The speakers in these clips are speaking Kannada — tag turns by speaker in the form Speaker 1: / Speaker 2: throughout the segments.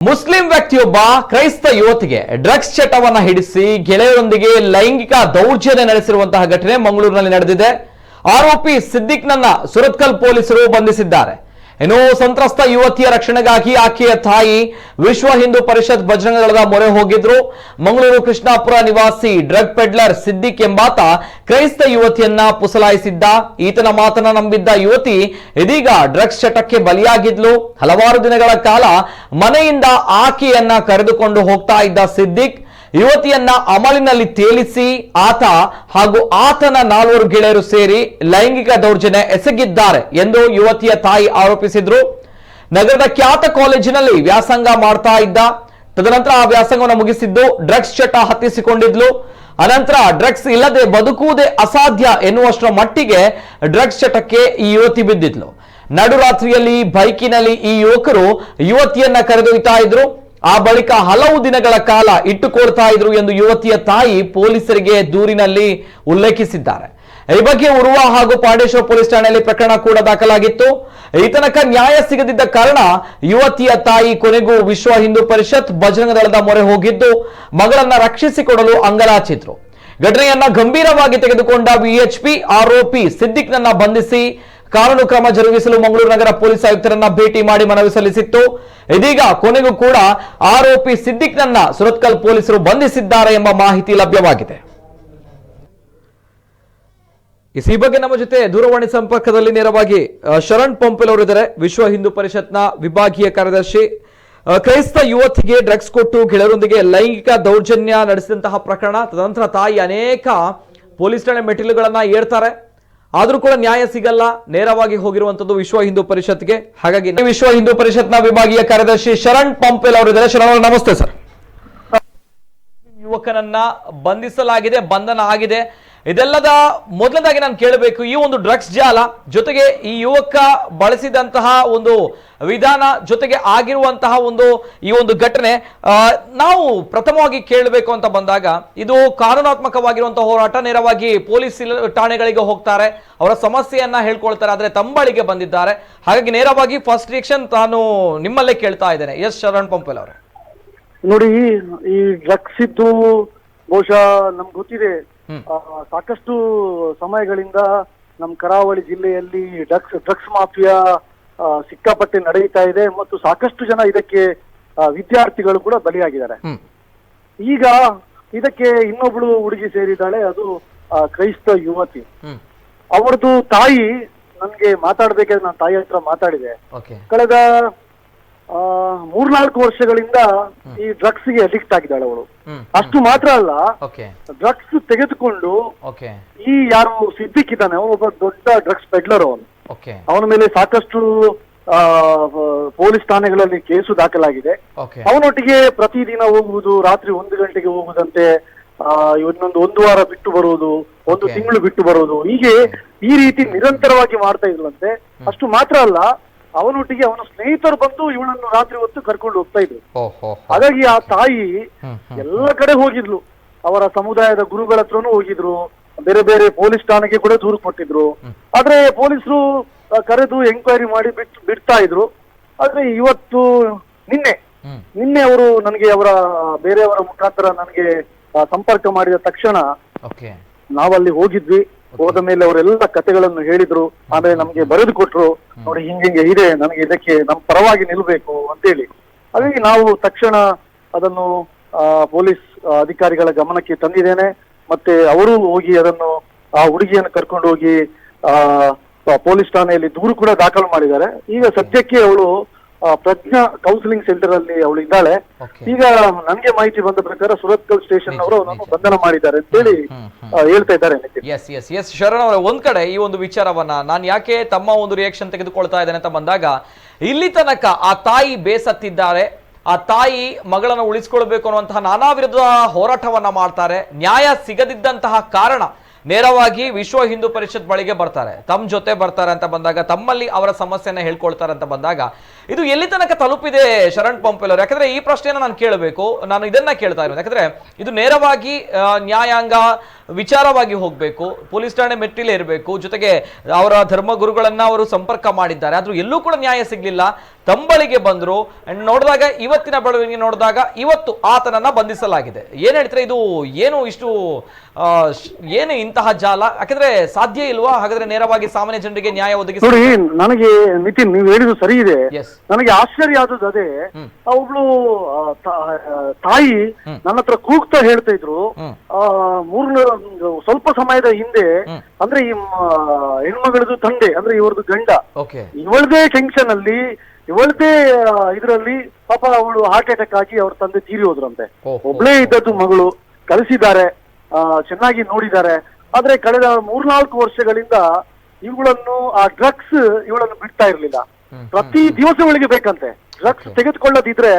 Speaker 1: ಮುಸ್ಲಿಂ ವ್ಯಕ್ತಿಯೊಬ್ಬ ಕ್ರೈಸ್ತ ಯುವತಿಗೆ ಡ್ರಗ್ಸ್ ಚಟವನ್ನ ಹಿಡಿಸಿ ಗೆಳೆಯರೊಂದಿಗೆ ಲೈಂಗಿಕ ದೌರ್ಜನ್ಯ ನಡೆಸಿರುವಂತಹ ಘಟನೆ ಮಂಗಳೂರಿನಲ್ಲಿ ನಡೆದಿದೆ. ಆರೋಪಿ ಸಿದ್ದಿಕ್ನನ್ನ ಸುರತ್ಕಲ್ ಪೊಲೀಸರು ಬಂಧಿಸಿದ್ದಾರೆ. ಇನ್ನು ಸಂತ್ರಸ್ತ ಯುವತಿಯ ರಕ್ಷಣೆಗಾಗಿ ಆಕೆಯ ತಾಯಿ ವಿಶ್ವ ಹಿಂದೂ ಪರಿಷತ್ ಬಜರಂಗ ದಳದ ಮೊರೆ ಹೋಗಿದ್ರು. ಮಂಗಳೂರು ಕೃಷ್ಣಾಪುರ ನಿವಾಸಿ ಡ್ರಗ್ ಪೆಡ್ಲರ್ ಸಿದ್ದಿಕ್ ಎಂಬಾತ ಕ್ರೈಸ್ತ ಯುವತಿಯನ್ನ ಪುಸಲಾಯಿಸಿದ್ದ. ಈತನ ಮಾತನ್ನ ನಂಬಿದ್ದ ಯುವತಿ ಇದೀಗ ಡ್ರಗ್ಸ್ ಚಟಕ್ಕೆ ಬಲಿಯಾಗಿದ್ಲು. ಹಲವಾರು ದಿನಗಳ ಕಾಲ ಮನೆಯಿಂದ ಆಕೆಯನ್ನ ಕರೆದುಕೊಂಡು ಹೋಗ್ತಾ ಇದ್ದ ಸಿದ್ದಿಕ್ ಯುವತಿಯನ್ನ ಅಮಲಿನಲ್ಲಿ ತೇಲಿಸಿ ಆತ ಹಾಗೂ ಆತನ 4 ಗೆಳೆಯರು ಸೇರಿ ಲೈಂಗಿಕ ದೌರ್ಜನ್ಯ ಎಸಗಿದ್ದಾರೆ ಎಂದು ಯುವತಿಯ ತಾಯಿ ಆರೋಪಿಸಿದ್ರು. ನಗರದ ಖ್ಯಾತ ಕಾಲೇಜಿನಲ್ಲಿ ವ್ಯಾಸಂಗ ಮಾಡ್ತಾ ಇದ್ದ. ತದನಂತರ ಆ ವ್ಯಾಸಂಗವನ್ನು ಮುಗಿಸಿದ್ದು ಡ್ರಗ್ಸ್ ಚಟ ಹತ್ತಿಸಿಕೊಂಡಿದ್ಲು. ಅನಂತರ ಡ್ರಗ್ಸ್ ಇಲ್ಲದೆ ಬದುಕುವುದೇ ಅಸಾಧ್ಯ ಎನ್ನುವಷ್ಟರ ಮಟ್ಟಿಗೆ ಡ್ರಗ್ಸ್ ಚಟಕ್ಕೆ ಈ ಯುವತಿ ಬಿದ್ದಿದ್ಲು. ನಡುರಾತ್ರಿಯಲ್ಲಿ ಬೈಕಿನಲ್ಲಿ ಈ ಯುವಕರು ಯುವತಿಯನ್ನ ಕರೆದೊಯ್ತಾ ಇದ್ರು. ಆ ಬಳಿಕ ಹಲವು ದಿನಗಳ ಕಾಲ ಇಟ್ಟುಕೊಳ್ತಾ ಇದ್ರು ಎಂದು ಯುವತಿಯ ತಾಯಿ ಪೊಲೀಸರಿಗೆ ದೂರಿನಲ್ಲಿ ಉಲ್ಲೇಖಿಸಿದ್ದಾರೆ. ಈ ಬಗ್ಗೆ ಉರುವ ಹಾಗೂ ಪಾಂಡೇಶ್ವರ ಪೊಲೀಸ್ ಠಾಣೆಯಲ್ಲಿ ಪ್ರಕರಣ ಕೂಡ ದಾಖಲಾಗಿತ್ತು. ಈ ತನಕ ನ್ಯಾಯ ಸಿಗದಿದ್ದ ಕಾರಣ ಯುವತಿಯ ತಾಯಿ ಕೊನೆಗೂ ವಿಶ್ವ ಹಿಂದೂ ಪರಿಷತ್ ಬಜರಂಗ ದಳದ ಮೊರೆ ಹೋಗಿದ್ದು ಮಗಳನ್ನ ರಕ್ಷಿಸಿಕೊಡಲು ಅಂಗಲಾಚಿದ್ರು. ಘಟನೆಯನ್ನ ಗಂಭೀರವಾಗಿ ತೆಗೆದುಕೊಂಡ ವಿಎಚ್ಪಿ ಆರೋಪಿ ಸಿದ್ದಿಕ್ನನ್ನ ಬಂಧಿಸಿ ಕಾನೂನು ಕ್ರಮ ಜರುಗಿಸಲು ಮಂಗಳೂರು ನಗರ ಪೊಲೀಸ್ ಆಯುಕ್ತರನ್ನ ಭೇಟಿ ಮಾಡಿ ಮನವಿ ಸಲ್ಲಿಸಿತ್ತು. ಇದೀಗ ಕೊನೆಗೂ ಕೂಡ ಆರೋಪಿ ಸಿದ್ದಿಕ್ನನ್ನ ಸುರತ್ಕಲ್ ಪೊಲೀಸರು ಬಂಧಿಸಿದ್ದಾರೆ ಎಂಬ ಮಾಹಿತಿ ಲಭ್ಯವಾಗಿದೆ. ಈ ಬಗ್ಗೆ ನಮ್ಮ ಜೊತೆ ದೂರವಾಣಿ ಸಂಪರ್ಕದಲ್ಲಿ ನೇರವಾಗಿ ಶರಣ್ ಪಂಪೆಲ್ ಅವರು ಇದ್ದಾರೆ. ವಿಶ್ವ ಹಿಂದೂ ಪರಿಷತ್ನ ವಿಭಾಗೀಯ ಕಾರ್ಯದರ್ಶಿ. ಕ್ರೈಸ್ತ ಯುವತಿಗೆ ಡ್ರಗ್ಸ್ ಕೊಟ್ಟು ಗೆಳೆಯರೊಂದಿಗೆ ಲೈಂಗಿಕ ದೌರ್ಜನ್ಯ ನಡೆಸಿದಂತಹ ಪ್ರಕರಣ, ತದನಂತರ ತಾಯಿ ಅನೇಕ ಪೊಲೀಸ್ ಠಾಣೆ ಮೆಟ್ಟಿಲುಗಳನ್ನ ಏರ್ತಾರೆ, ಆದ್ರೂ ಕೂಡ ನ್ಯಾಯ ಸಿಗಲ್ಲ. ನೇರವಾಗಿ ಹೋಗಿರುವಂತದ್ದು ವಿಶ್ವ ಹಿಂದೂ ಪರಿಷತ್ಗೆ. ಹಾಗಾಗಿ ವಿಶ್ವ ಹಿಂದೂ ಪರಿಷತ್ನ ವಿಭಾಗೀಯ ಕಾರ್ಯದರ್ಶಿ ಶರಣ್ ಪಂಪೆಲ್ ಅವರು ಇದ್ದಾರೆ. ಶರಣ್ ಅವರು ನಮಸ್ತೆ ಸರ್. ಯುವಕನನ್ನ ಬಂಧಿಸಲಾಗಿದೆ, ಬಂಧನ ಆಗಿದೆ. ಇದೆಲ್ಲದ ಮೊದಲನೇದಾಗಿ ನಾನು ಕೇಳಬೇಕು, ಈ ಒಂದು ಡ್ರಗ್ಸ್ ಜಾಲ ಜೊತೆಗೆ ಈ ಯುವಕ ಬಳಸಿದಂತಹ ಒಂದು ವಿಧಾನ ಜೊತೆಗೆ ಆಗಿರುವಂತಹ ಈ ಒಂದು ಘಟನೆ ನಾವು ಪ್ರಥಮವಾಗಿ ಕೇಳಬೇಕು ಅಂತ ಬಂದಾಗ ಇದು ಕಾನೂನಾತ್ಮಕವಾಗಿರುವಂತಹ ಹೋರಾಟ. ನೇರವಾಗಿ ಪೊಲೀಸ್ ಠಾಣೆಗಳಿಗೆ ಹೋಗ್ತಾರೆ, ಅವರ ಸಮಸ್ಯೆಯನ್ನ ಹೇಳ್ಕೊಳ್ತಾರೆ. ಆದ್ರೆ ತಂಬಳಿಗೆ ಬಂದಿದ್ದಾರೆ. ಹಾಗಾಗಿ ನೇರವಾಗಿ ಫಸ್ಟ್ ರಿಯಾಕ್ಷನ್ ತಾನು ನಿಮ್ಮಲ್ಲೇ ಕೇಳ್ತಾ ಇದ್ದೇನೆ. ಎಸ್ ಶರಣ್ ಪಂಪೆಲ್ ಅವರೇ,
Speaker 2: ನೋಡಿ, ಈ ಡ್ರಗ್ಸ್ ಇದ್ದು ಬಹುಶಃ ನಮ್ಗೆ ಗೊತ್ತಿದೆ, ಸಾಕಷ್ಟು ಸಮಯಗಳಿಂದ ನಮ್ಮ ಕರಾವಳಿ ಜಿಲ್ಲೆಯಲ್ಲಿ ಡ್ರಗ್ಸ್ ಮಾಫಿಯಾ ಸಿಕ್ಕಾಪಟ್ಟೆ ನಡೆಯುತ್ತಾ ಇದೆ ಮತ್ತು ಸಾಕಷ್ಟು ಜನ ಇದಕ್ಕೆ ವಿದ್ಯಾರ್ಥಿಗಳು ಕೂಡ ಬಲಿಯಾಗಿದ್ದಾರೆ. ಈಗ ಇದಕ್ಕೆ ಇನ್ನೊಬ್ಳು ಹುಡುಗಿ ಸೇರಿದ್ದಾಳೆ, ಅದು ಕ್ರೈಸ್ತ ಯುವತಿ. ಅವರದು ತಾಯಿ ನನ್ಗೆ ಮಾತಾಡ್ಬೇಕಾದ್ರೆ ನಾನು ತಾಯಿ ಹತ್ರ ಮಾತಾಡಿದೆ. ಕಳೆದ 3-4 ವರ್ಷಗಳಿಂದ ಈ ಡ್ರಗ್ಸ್ ಗೆ ಅಡಿಕ್ಟ್ ಆಗಿದ್ದಾಳೆ ಅವಳು. ಅಷ್ಟು ಮಾತ್ರ ಅಲ್ಲ, ಡ್ರಗ್ಸ್ ತೆಗೆದುಕೊಂಡು ಈ ಯಾರು ಸಿದ್ದಿಕ್ ಇದ್ದಾನೆ, ಅವನು ಒಬ್ಬ ದೊಡ್ಡ ಡ್ರಗ್ಸ್ ಪೆಡ್ಲರ್. ಅವನ ಮೇಲೆ ಸಾಕಷ್ಟು ಪೊಲೀಸ್ ಠಾಣೆಗಳಲ್ಲಿ ಕೇಸು ದಾಖಲಾಗಿದೆ. ಅವನೊಟ್ಟಿಗೆ ಪ್ರತಿದಿನ ಹೋಗುವುದು, ರಾತ್ರಿ 1 ಗಂಟೆಗೆ ಹೋಗುದಂತೆ, ಇನ್ನೊಂದು 1 ವಾರ ಬಿಟ್ಟು ಬರುವುದು, 1 ತಿಂಗಳು ಬಿಟ್ಟು ಬರುವುದು, ಹೀಗೆ ಈ ರೀತಿ ನಿರಂತರವಾಗಿ ಮಾಡ್ತಾ ಇದ್ಲಂತೆ. ಅಷ್ಟು ಮಾತ್ರ ಅಲ್ಲ, ಅವನೊಟ್ಟಿಗೆ ಅವನ ಸ್ನೇಹಿತರು ಬಂದು ಇವಳನ್ನು ರಾತ್ರಿ ಹೊತ್ತು ಕರ್ಕೊಂಡು ಹೋಗ್ತಾ ಇದ್ರು. ಹಾಗಾಗಿ ಆ ತಾಯಿ ಎಲ್ಲ ಕಡೆ ಹೋಗಿದ್ಲು, ಅವರ ಸಮುದಾಯದ ಗುರುಗಳ ಹತ್ರನೂ ಹೋಗಿದ್ರು, ಬೇರೆ ಬೇರೆ ಪೊಲೀಸ್ ಠಾಣೆಗೆ ಕೂಡ ದೂರು ಕೊಟ್ಟಿದ್ರು. ಆದ್ರೆ ಪೊಲೀಸರು ಕರೆದು ಎಂಕ್ವೈರಿ ಮಾಡಿ ಬಿಡ್ತಾ ಇದ್ರು. ಆದ್ರೆ ಇವತ್ತು ನಿನ್ನೆ ಅವರು ನನಗೆ ಬೇರೆಯವರ ಮುಖಾಂತರ ನನಗೆ ಸಂಪರ್ಕ ಮಾಡಿದ ತಕ್ಷಣ ನಾವಲ್ಲಿ ಹೋಗಿದ್ವಿ. ಹೋದ ಮೇಲೆ ಅವರೆಲ್ಲ ಕಥೆಗಳನ್ನು ಹೇಳಿದ್ರು. ಆಮೇಲೆ ನಮ್ಗೆ ಬರೆದು ಕೊಟ್ರು, ನೋಡಿ ಹಿಂಗೆ ಇದೆ, ನನಗೆ ಇದಕ್ಕೆ ನಮ್ಮ ಪರವಾಗಿ ನಿಲ್ಬೇಕು ಅಂತೇಳಿ. ಹಾಗಾಗಿ ನಾವು ತಕ್ಷಣ ಅದನ್ನು ಪೊಲೀಸ್ ಅಧಿಕಾರಿಗಳ ಗಮನಕ್ಕೆ ತಂದಿದ್ದೇನೆ. ಮತ್ತೆ ಅವರು ಹೋಗಿ ಅದನ್ನು ಆ ಹುಡುಗಿಯನ್ನು ಕರ್ಕೊಂಡು ಹೋಗಿ ಪೊಲೀಸ್ ಠಾಣೆಯಲ್ಲಿ ದೂರು ಕೂಡ ದಾಖಲು ಮಾಡಿದ್ದಾರೆ. ಈಗ ಸದ್ಯಕ್ಕೆ ಅವಳು ಪ್ರಜ್ಞಾ ಕೌನ್ಸಿಲಿಂಗ್ ಸೆಂಟರ್ ಅಲ್ಲಿ ಅವಳು ಇದ್ದಾಳೆ. ಈಗ ನನ್ಗೆ ಮಾಹಿತಿ ಬಂದ ಪ್ರಕಾರ ಸುರತ್ಕಲ್ ಸ್ಟೇಷನ್ ಅವರು ಅವನನ್ನು ಬಂಧನ ಮಾಡಿದ್ದಾರೆ ಅಂತ ಹೇಳಿ ಹೇಳ್ತಾ ಇದ್ದಾರೆ.
Speaker 1: ಎಸ್ ಶರಣ್ ಅವರ, ಒಂದ್ ಕಡೆ ಈ ಒಂದು ವಿಚಾರವನ್ನ ನಾನು ಯಾಕೆ ತಮ್ಮ ಒಂದು ರಿಯಾಕ್ಷನ್ ತೆಗೆದುಕೊಳ್ತಾ ಇದ್ದೇನೆ ಅಂತ ಬಂದಾಗ, ಇಲ್ಲಿ ತನಕ ಆ ತಾಯಿ ಬೇಸತ್ತಿದ್ದಾರೆ. ಆ ತಾಯಿ ಮಗಳನ್ನ ಉಳಿಸ್ಕೊಳ್ಬೇಕು ಅನ್ನುವಂತಹ ನಾನಾ ವಿರುದ್ಧ ಹೋರಾಟವನ್ನ ಮಾಡ್ತಾರೆ. ನ್ಯಾಯ ಸಿಗದಿದ್ದಂತಹ ಕಾರಣ ನೇರವಾಗಿ ವಿಶ್ವ ಹಿಂದೂ ಪರಿಷತ್ ಬಳಿಗೆ ಬರ್ತಾರೆ, ತಮ್ಮ ಜೊತೆ ಬರ್ತಾರೆ ಅಂತ ಬಂದಾಗ, ತಮ್ಮಲ್ಲಿ ಅವರ ಸಮಸ್ಯೆನ ಹೇಳ್ಕೊಳ್ತಾರೆ ಅಂತ ಬಂದಾಗ ಇದು ಎಲ್ಲಿ ತನಕ ತಲುಪಿದೆ ಶರಣ್ ಪಂಪೆಲ್ ಅವರು? ಯಾಕಂದ್ರೆ ಈ ಪ್ರಶ್ನೆಯನ್ನ ನಾನು ಕೇಳಬೇಕು, ನಾನು ಇದನ್ನ ಕೇಳ್ತಾ ಇರೋದು. ಯಾಕಂದ್ರೆ ಇದು ನೇರವಾಗಿ ನ್ಯಾಯಾಂಗ ವಿಚಾರವಾಗಿ ಹೋಗ್ಬೇಕು, ಪೊಲೀಸ್ ಠಾಣೆ ಮೆಟ್ಟಿಲೇ ಇರಬೇಕು, ಜೊತೆಗೆ ಅವರ ಧರ್ಮಗುರುಗಳನ್ನ ಅವರು ಸಂಪರ್ಕ ಮಾಡಿದ್ದಾರೆ, ಆದ್ರೂ ಎಲ್ಲೂ ಕೂಡ ನ್ಯಾಯ ಸಿಗ್ಲಿಲ್ಲ. ತಂಬಳಿಗೆ ಬಂದ್ರು. ಅಂಡ್ ನೋಡಿದಾಗ ಇವತ್ತಿನ ಬೆಳವಣಿಗೆ ನೋಡಿದಾಗ ಇವತ್ತು ಆತನನ್ನ ಬಂಧಿಸಲಾಗಿದೆ. ಏನ್ ಹೇಳ್ತಾರೆ, ಇದು ಏನು ಇಷ್ಟು ಏನು ಇಂತಹ ಜಾಲ? ಯಾಕಂದ್ರೆ ಸಾಧ್ಯ ಇಲ್ವಾ ಹಾಗಾದ್ರೆ ನೇರವಾಗಿ ಸಾಮಾನ್ಯ ಜನರಿಗೆ ನ್ಯಾಯ ಒದಗಿಸಿ?
Speaker 2: ನೋಡಿ, ನನಗೆ ನಿತಿನ್ ನೀವು ಹೇಳಿದ್ದು ಸರಿ ಇದೆ.
Speaker 1: Yes.
Speaker 2: ನನಗೆ ಆಶ್ಚರ್ಯ ಆದದ್ದು ಅದೇ, ಅವಳು ತಾಯಿ ನನ್ನ ಹತ್ರ ಕೂಗ್ತಾ ಹೇಳ್ತಾ ಇದ್ರು, ಸ್ವಲ್ಪ ಸಮಯದ ಹಿಂದೆ ಅಂದ್ರೆ ಈ ಹೆಣ್ಮಗಳದು ತಂದೆ ಅಂದ್ರೆ ಇವ್ರದ್ದು ಗಂಡ, ಇವಳದೇ ಟೆನ್ಷನ್ ಅಲ್ಲಿ ಇವಳದೇ ಇದರಲ್ಲಿ ಪಾಪ ಅವಳು ಹಾರ್ಟ್ ಅಟ್ಯಾಕ್ ಆಗಿ ಅವ್ರ ತಂದೆ ತೀರಿ ಹೋದ್ರಂತೆ. ಒಬ್ಳೇ ಇದ್ದದ್ದು ಮಗಳು, ಕಳಿಸಿದ್ದಾರೆ, ಚೆನ್ನಾಗಿ ನೋಡಿದ್ದಾರೆ. ಆದ್ರೆ ಕಳೆದ 3-4 ವರ್ಷಗಳಿಂದ ಇವುಗಳನ್ನು ಆ ಡ್ರಗ್ಸ್ ಇವಳನ್ನು ಬಿಡ್ತಾ ಇರ್ಲಿಲ್ಲ. ಪ್ರತಿ ದಿವಸ ಇವಳಿಗೆ ಬೇಕಂತೆ ಡ್ರಗ್ಸ್. ತೆಗೆದುಕೊಳ್ಳದಿದ್ರೆ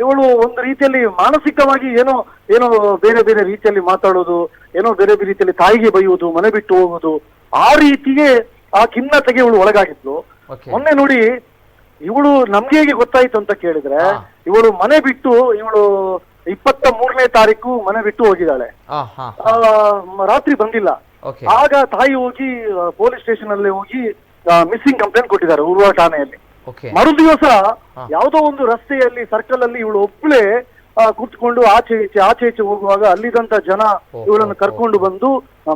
Speaker 2: ಇವಳು ಒಂದು ರೀತಿಯಲ್ಲಿ ಮಾನಸಿಕವಾಗಿ ಏನೋ ಏನೋ ಬೇರೆ ಬೇರೆ ರೀತಿಯಲ್ಲಿ ಮಾತಾಡೋದು, ಏನೋ ಬೇರೆ ಬೇರೆ ರೀತಿಯಲ್ಲಿ ತಾಯಿಗೆ ಬೈಯುವುದು, ಮನೆ ಬಿಟ್ಟು ಹೋಗುದು, ಆ ರೀತಿಗೆ ಆ ಖಿನ್ನತೆಗೆ ಇವಳು ಒಳಗಾಗಿದ್ಲು. ಮೊನ್ನೆ ನೋಡಿ, ಇವಳು ನಮ್ಗೆ ಹೇಗೆ ಗೊತ್ತಾಯ್ತು ಅಂತ ಕೇಳಿದ್ರೆ, ಇವಳು ಮನೆ ಬಿಟ್ಟು ಇವಳು 23ನೇ ತಾರೀಕು ಮನೆ ಬಿಟ್ಟು ಹೋಗಿದ್ದಾಳೆ. ರಾತ್ರಿ ಬಂದಿಲ್ಲ. ಆಗ ತಾಯಿ ಹೋಗಿ ಪೊಲೀಸ್ ಸ್ಟೇಷನ್ ಅಲ್ಲಿ ಹೋಗಿ ಮಿಸ್ಸಿಂಗ್ ಕಂಪ್ಲೇಂಟ್ ಕೊಟ್ಟಿದ್ದಾರೆ ಉರ್ವಾ ಠಾಣೆಯಲ್ಲಿ. ಮರು ದಿವಸ ಯಾವುದೋ ಒಂದು ರಸ್ತೆಯಲ್ಲಿ ಸರ್ಕಲ್ ಅಲ್ಲಿ ಇವಳು ಒಬ್ಬಳೇ ಕೂತ್ಕೊಂಡು ಆಚೆ ಈಚೆ ಹೋಗುವಾಗ ಅಲ್ಲಿದ್ದಂತ ಜನ ಇವಳನ್ನು ಕರ್ಕೊಂಡು ಬಂದು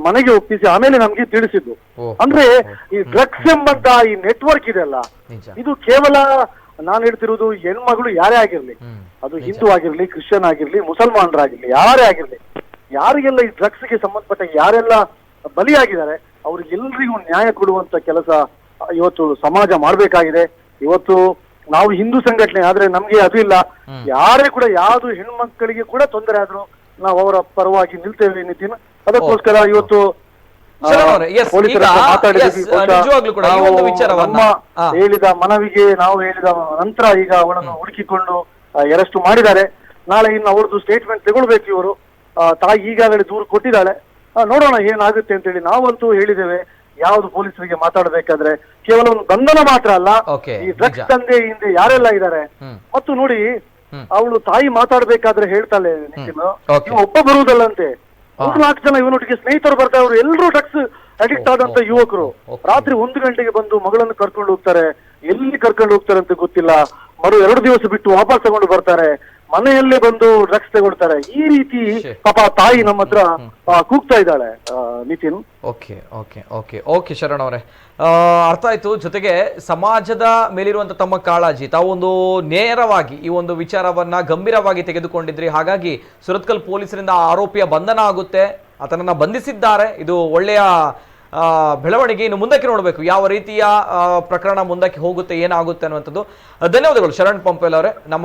Speaker 2: ಮನೆಗೆ ಒಪ್ಪಿಸಿ ಆಮೇಲೆ ನಮ್ಗೆ ತಿಳಿಸಿದ್ದು. ಅಂದ್ರೆ ಈ ಡ್ರಗ್ಸ್ ಎಂಬಂತ ಈ ನೆಟ್ವರ್ಕ್ ಇದೆಲ್ಲ, ಇದು ಕೇವಲ ನಾನು ಹೇಳ್ತಿರೋದು ಹೆಣ್ಮಗಳು ಯಾರೇ ಆಗಿರ್ಲಿ, ಅದು ಹಿಂದೂ ಆಗಿರ್ಲಿ, ಕ್ರಿಶ್ಚಿಯನ್ ಆಗಿರ್ಲಿ, ಮುಸಲ್ಮಾನರಾಗಿರ್ಲಿ, ಯಾರೇ ಆಗಿರ್ಲಿ, ಯಾರಿಗೆಲ್ಲ ಈ ಡ್ರಗ್ಸ್ ಗೆ ಸಂಬಂಧಪಟ್ಟ ಯಾರೆಲ್ಲ ಬಲಿಯಾಗಿದ್ದಾರೆ ಅವ್ರಿಗೆಲ್ಲರಿಗೂ ನ್ಯಾಯ ಕೊಡುವಂತ ಕೆಲಸ ಇವತ್ತು ಸಮಾಜ ಮಾಡ್ಬೇಕಾಗಿದೆ. ಇವತ್ತು ನಾವು ಹಿಂದೂ ಸಂಘಟನೆ ಆದ್ರೆ ನಮ್ಗೆ ಅದು ಇಲ್ಲ. ಯಾರೇ ಕೂಡ ಯಾವ್ದು ಹೆಣ್ಮಕ್ಕಳಿಗೆ ಕೂಡ ತೊಂದರೆ ಆದ್ರೂ ನಾವು ಅವರ ಪರವಾಗಿ ನಿಲ್ತೇವೆ ನಿತಿನ್. ಅದಕ್ಕೋಸ್ಕರ ಇವತ್ತು ಹೇಳಿದ ಮನವಿಗೆ ನಾವು ಹೇಳಿದ ನಂತರ ಈಗ ಅವಳನ್ನು ಹುಡುಕಿಕೊಂಡು ಅರೆಸ್ಟ್ ಮಾಡಿದ್ದಾರೆ. ನಾಳೆ ಇನ್ನು ಅವ್ರದ್ದು ಸ್ಟೇಟ್ಮೆಂಟ್ ತಗೊಳ್ಬೇಕು ಇವರು. ತಾಯಿ ಈಗಾಗಲೇ ದೂರು ಕೊಟ್ಟಿದ್ದಾಳೆ, ನೋಡೋಣ ಏನಾಗುತ್ತೆ ಅಂತ ಹೇಳಿ. ನಾವಂತೂ ಹೇಳಿದ್ದೇವೆ, ಯಾವ್ದು ಪೊಲೀಸರಿಗೆ ಮಾತಾಡಬೇಕಾದ್ರೆ ಕೇವಲ ಒಂದು ಬಂಧನ ಮಾತ್ರ ಅಲ್ಲ, ಈ ಡ್ರಗ್ಸ್ ತಂದೆ ಹಿಂದೆ ಯಾರೆಲ್ಲ ಇದ್ದಾರೆ. ಮತ್ತು ನೋಡಿ, ಅವಳು ತಾಯಿ ಮಾತಾಡ್ಬೇಕಾದ್ರೆ ಹೇಳ್ತಾಳೆ ನಿತಿನ್, ಇವ ಒಬ್ಬ ಬರುವುದಲ್ಲಂತೆ, 3-4 ಜನ ಇವನೊಟ್ಟಿಗೆ ಸ್ನೇಹಿತರು ಬರ್ತಾರೆ. ಅವರು ಎಲ್ಲರೂ ಡ್ರಗ್ಸ್ ಅಡಿಕ್ಟ್ ಆದಂತ ಯುವಕರು ರಾತ್ರಿ 1 ಗಂಟೆಗೆ ಬಂದು ಮಗಳನ್ನು ಕರ್ಕೊಂಡು ಹೋಗ್ತಾರೆ. ಎಲ್ಲಿ ಕರ್ಕೊಂಡು ಹೋಗ್ತಾರೆ ಅಂತ ಗೊತ್ತಿಲ್ಲ. ಮರು 2 ದಿವಸ ಬಿಟ್ಟು ವಾಪಸ್ ತಗೊಂಡು ಬರ್ತಾರೆ, ಮನೆಯಲ್ಲೇ ಬಂದು ಡ್ರಗ್ಸ್ ತಗೊಳ್ತಾರೆ. ಈ ರೀತಿ ಪಾಪ ತಾಯಿ ನಮ್ಮ ಹತ್ರ ಕೂಗ್ತಾ ಇದ್ದಾಳೆ ನಿತಿನ್.
Speaker 1: ಓಕೆ ಶರಣ್ ಅವರೇ, ಅರ್ಥ ಆಯ್ತು. ಜೊತೆಗೆ ಸಮಾಜದ ಮೇಲಿರುವಂತ ತಮ್ಮ ಕಾಳಜಿ, ತಾವು ಒಂದು ನೇರವಾಗಿ ಈ ಒಂದು ವಿಚಾರವನ್ನ ಗಂಭೀರವಾಗಿ ತೆಗೆದುಕೊಂಡಿದ್ರಿ. ಹಾಗಾಗಿ ಸುರತ್ಕಲ್ ಪೊಲೀಸರಿಂದ ಆರೋಪಿಯ ಬಂಧನ ಆಗುತ್ತೆ, ಆತನನ್ನ ಬಂಧಿಸಿದ್ದಾರೆ. ಇದು ಒಳ್ಳೆಯ ಬೆಳವಣಿಗೆ. ಇನ್ನು ಮುಂದಕ್ಕೆ ನೋಡಬೇಕು ಯಾವ ರೀತಿಯ ಪ್ರಕರಣ ಮುಂದಕ್ಕೆ ಹೋಗುತ್ತೆ, ಏನಾಗುತ್ತೆ ಅನ್ನುವಂಥದ್ದು. ಧನ್ಯವಾದಗಳು ಶರಣ್ ಪಂಪೆಲ್ ಅವರೇ ನಮ್ಮ